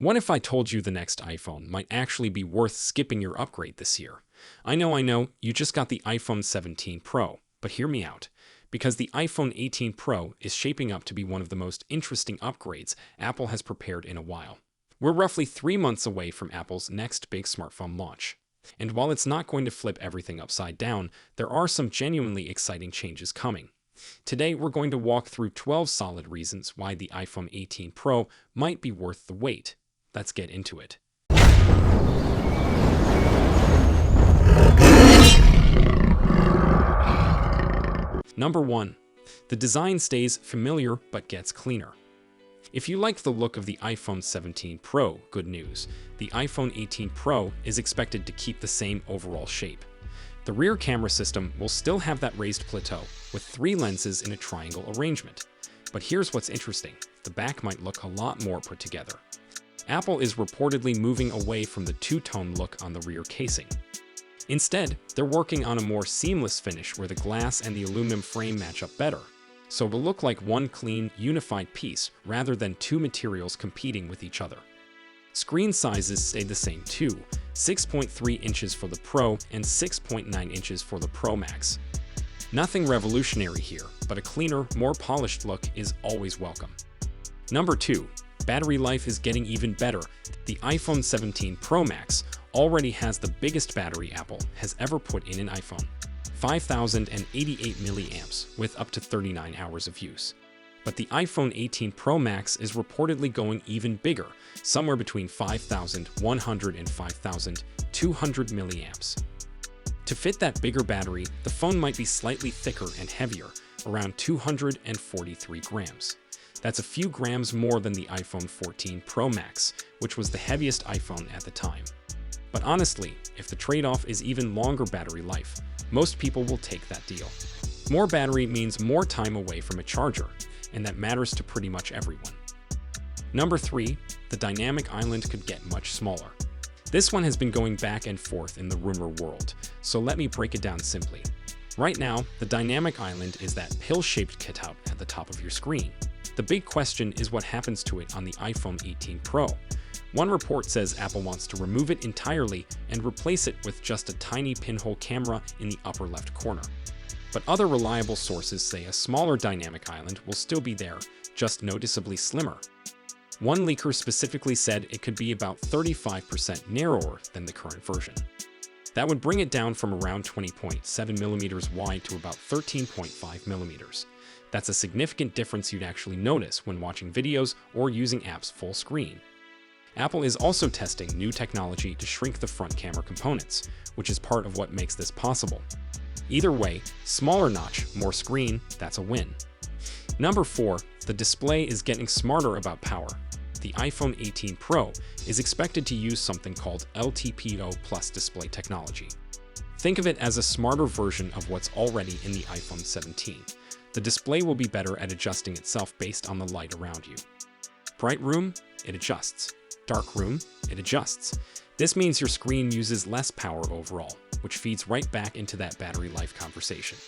What if I told you the next iPhone might actually be worth skipping your upgrade this year? I know, you just got the iPhone 17 Pro, but hear me out. Because the iPhone 18 Pro is shaping up to be one of the most interesting upgrades Apple has prepared in a while. We're roughly 3 months away from Apple's next big smartphone launch. And while it's not going to flip everything upside down, there are some genuinely exciting changes coming. Today, we're going to walk through 12 solid reasons why the iPhone 18 Pro might be worth the wait. Let's get into it. Number 1. The design stays familiar but gets cleaner. If you like the look of the iPhone 17 Pro, good news. The iPhone 18 Pro is expected to keep the same overall shape. The rear camera system will still have that raised plateau with 3 lenses in a triangle arrangement. But here's what's interesting. The back might look a lot more put together. Apple is reportedly moving away from the two-tone look on the rear casing. Instead, they're working on a more seamless finish where the glass and the aluminum frame match up better. So it'll look like one clean, unified piece rather than two materials competing with each other. Screen sizes stay the same too, 6.3 inches for the Pro and 6.9 inches for the Pro Max. Nothing revolutionary here, but a cleaner, more polished look is always welcome. Number 2. Battery life is getting even better. The iPhone 17 Pro Max already has the biggest battery Apple has ever put in an iPhone. 5,088 milliamps with up to 39 hours of use. But the iPhone 18 Pro Max is reportedly going even bigger, somewhere between 5,100 and 5,200 milliamps. To fit that bigger battery, the phone might be slightly thicker and heavier, around 243 grams. That's a few grams more than the iPhone 14 Pro Max, which was the heaviest iPhone at the time. But honestly, if the trade-off is even longer battery life, most people will take that deal. More battery means more time away from a charger, and that matters to pretty much everyone. Number 3, the dynamic island could get much smaller. This one has been going back and forth in the rumor world, so let me break it down simply. Right now, the dynamic island is that pill-shaped cutout at the top of your screen. The big question is what happens to it on the iPhone 18 Pro. One report says Apple wants to remove it entirely and replace it with just a tiny pinhole camera in the upper left corner. But other reliable sources say a smaller dynamic island will still be there, just noticeably slimmer. One leaker specifically said it could be about 35% narrower than the current version. That would bring it down from around 20.7 millimeters wide to about 13.5 millimeters. That's a significant difference you'd actually notice when watching videos or using apps full screen. Apple is also testing new technology to shrink the front camera components, which is part of what makes this possible. Either way, smaller notch, more screen, that's a win. Number 4, the display is getting smarter about power. The iPhone 18 Pro is expected to use something called LTPO Plus display technology. Think of it as a smarter version of what's already in the iPhone 17. The display will be better at adjusting itself based on the light around you. Bright room, it adjusts. Dark room, it adjusts. This means your screen uses less power overall, which feeds right back into that battery life conversation.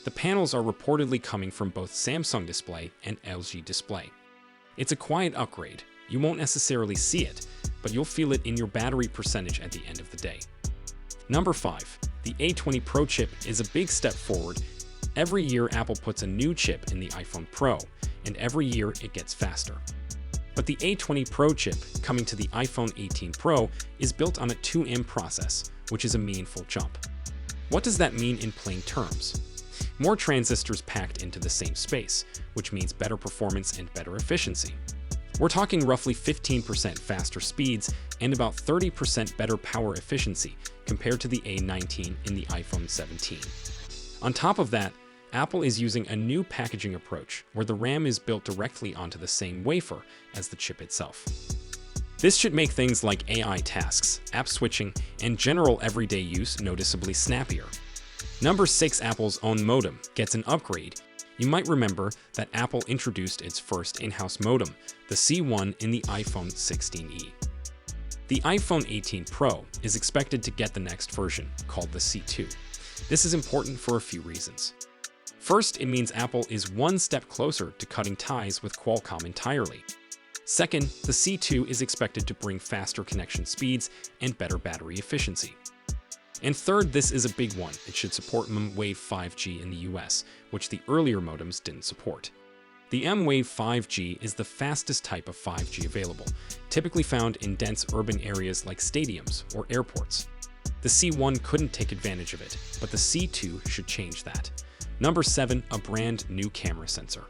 The panels are reportedly coming from both Samsung Display and LG Display. It's a quiet upgrade. You won't necessarily see it, but you'll feel it in your battery percentage at the end of the day. Number 5. The A20 Pro chip is a big step forward. Every year, Apple puts a new chip in the iPhone Pro, and every year it gets faster. But the A20 Pro chip, coming to the iPhone 18 Pro, is built on a 2M process, which is a meaningful jump. What does that mean in plain terms? More transistors packed into the same space, which means better performance and better efficiency. We're talking roughly 15% faster speeds and about 30% better power efficiency compared to the A19 in the iPhone 17. On top of that, Apple is using a new packaging approach where the RAM is built directly onto the same wafer as the chip itself. This should make things like AI tasks, app switching, and general everyday use noticeably snappier. Number 6, Apple's own modem gets an upgrade. You might remember that Apple introduced its first in-house modem, the C1, in the iPhone 16e. The iPhone 18 Pro is expected to get the next version, called the C2. This is important for a few reasons. First, it means Apple is one step closer to cutting ties with Qualcomm entirely. Second, the C2 is expected to bring faster connection speeds and better battery efficiency. And third, this is a big one. It should support mmWave 5G in the US, which the earlier modems didn't support. The mmWave 5G is the fastest type of 5G available, typically found in dense urban areas like stadiums or airports. The C1 couldn't take advantage of it, but the C2 should change that. Number 7, a brand new camera sensor.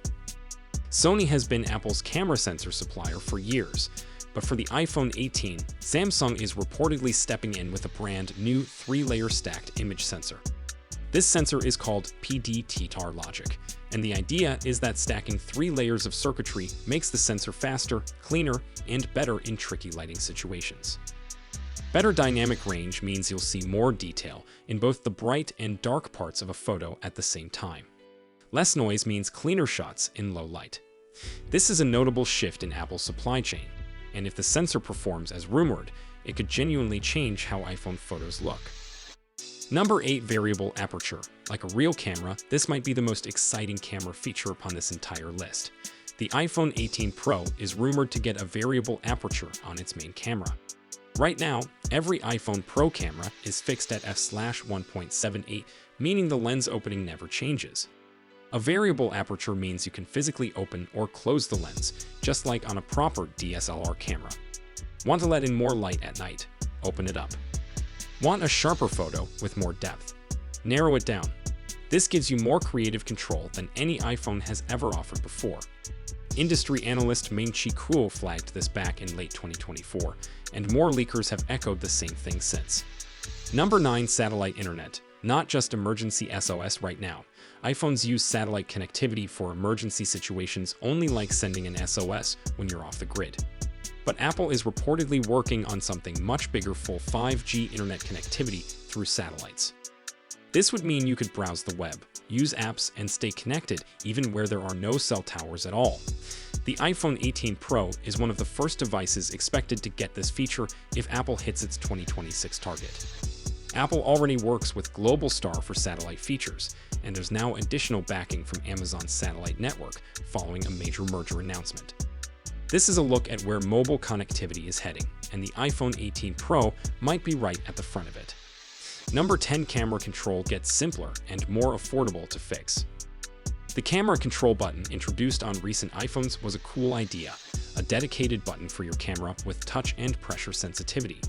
Sony has been Apple's camera sensor supplier for years, but for the iPhone 18, Samsung is reportedly stepping in with a brand new 3-layer stacked image sensor. This sensor is called PD-TTAR logic, and the idea is that stacking 3 layers of circuitry makes the sensor faster, cleaner, and better in tricky lighting situations. Better dynamic range means you'll see more detail in both the bright and dark parts of a photo at the same time. Less noise means cleaner shots in low light. This is a notable shift in Apple's supply chain, and if the sensor performs as rumored, it could genuinely change how iPhone photos look. Number 8, variable aperture. Like a real camera, this might be the most exciting camera feature upon this entire list. The iPhone 18 Pro is rumored to get a variable aperture on its main camera. Right now, every iPhone Pro camera is fixed at f/1.78, meaning the lens opening never changes. A variable aperture means you can physically open or close the lens, just like on a proper DSLR camera. Want to let in more light at night? Open it up. Want a sharper photo with more depth? Narrow it down. This gives you more creative control than any iPhone has ever offered before. Industry analyst Ming-Chi Kuo flagged this back in late 2024, and more leakers have echoed the same thing since. Number 9, satellite internet. Not just emergency SOS right now. iPhones use satellite connectivity for emergency situations, only like sending an SOS when you're off the grid. But Apple is reportedly working on something much bigger, full 5G internet connectivity through satellites. This would mean you could browse the web, use apps, and stay connected even where there are no cell towers at all. The iPhone 18 Pro is one of the first devices expected to get this feature if Apple hits its 2026 target. Apple already works with Globalstar for satellite features, and there's now additional backing from Amazon's satellite network following a major merger announcement. This is a look at where mobile connectivity is heading, and the iPhone 18 Pro might be right at the front of it. Number 10, camera control gets simpler and more affordable to fix. The camera control button introduced on recent iPhones was a cool idea, a dedicated button for your camera with touch and pressure sensitivity.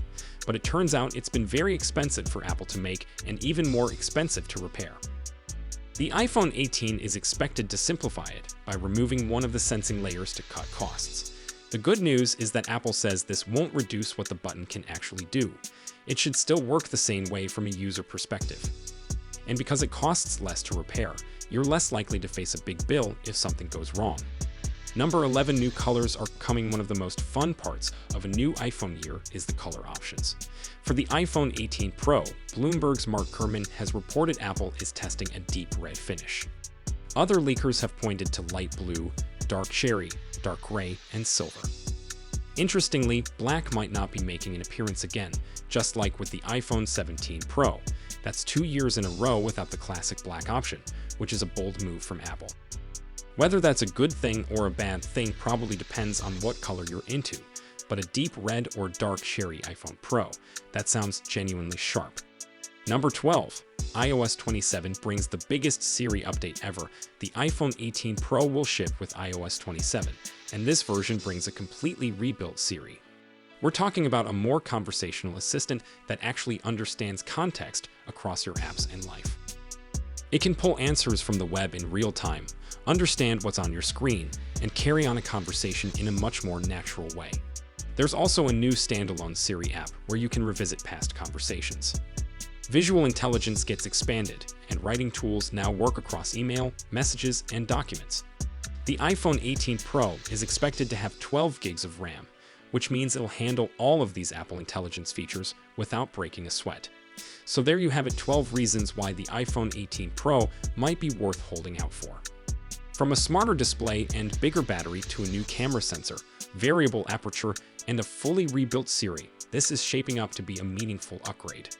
But it turns out it's been very expensive for Apple to make and even more expensive to repair. The iPhone 18 is expected to simplify it by removing one of the sensing layers to cut costs. The good news is that Apple says this won't reduce what the button can actually do. It should still work the same way from a user perspective. And because it costs less to repair, you're less likely to face a big bill if something goes wrong. Number 11, new colors are coming. One of the most fun parts of a new iPhone year is the color options. For the iPhone 18 Pro, Bloomberg's Mark Gurman has reported Apple is testing a deep red finish. Other leakers have pointed to light blue, dark cherry, dark gray, and silver. Interestingly, black might not be making an appearance again, just like with the iPhone 17 Pro. That's 2 years in a row without the classic black option, which is a bold move from Apple. Whether that's a good thing or a bad thing probably depends on what color you're into, but a deep red or dark cherry iPhone Pro, that sounds genuinely sharp. Number 12, iOS 27 brings the biggest Siri update ever. The iPhone 18 Pro will ship with iOS 27, and this version brings a completely rebuilt Siri. We're talking about a more conversational assistant that actually understands context across your apps and life. It can pull answers from the web in real time, understand what's on your screen, and carry on a conversation in a much more natural way. There's also a new standalone Siri app where you can revisit past conversations. Visual intelligence gets expanded, and writing tools now work across email, messages, and documents. The iPhone 18 Pro is expected to have 12 gigs of RAM, which means it'll handle all of these Apple Intelligence features without breaking a sweat. So there you have it, 12 reasons why the iPhone 18 Pro might be worth holding out for. From a smarter display and bigger battery to a new camera sensor, variable aperture, and a fully rebuilt Siri, this is shaping up to be a meaningful upgrade.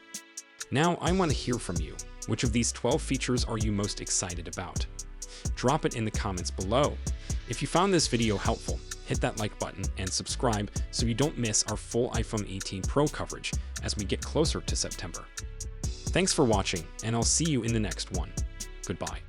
Now, I want to hear from you. Which of these 12 features are you most excited about? Drop it in the comments below. If you found this video helpful, hit that like button and subscribe so you don't miss our full iPhone 18 Pro coverage as we get closer to September. Thanks for watching, and I'll see you in the next one. Goodbye.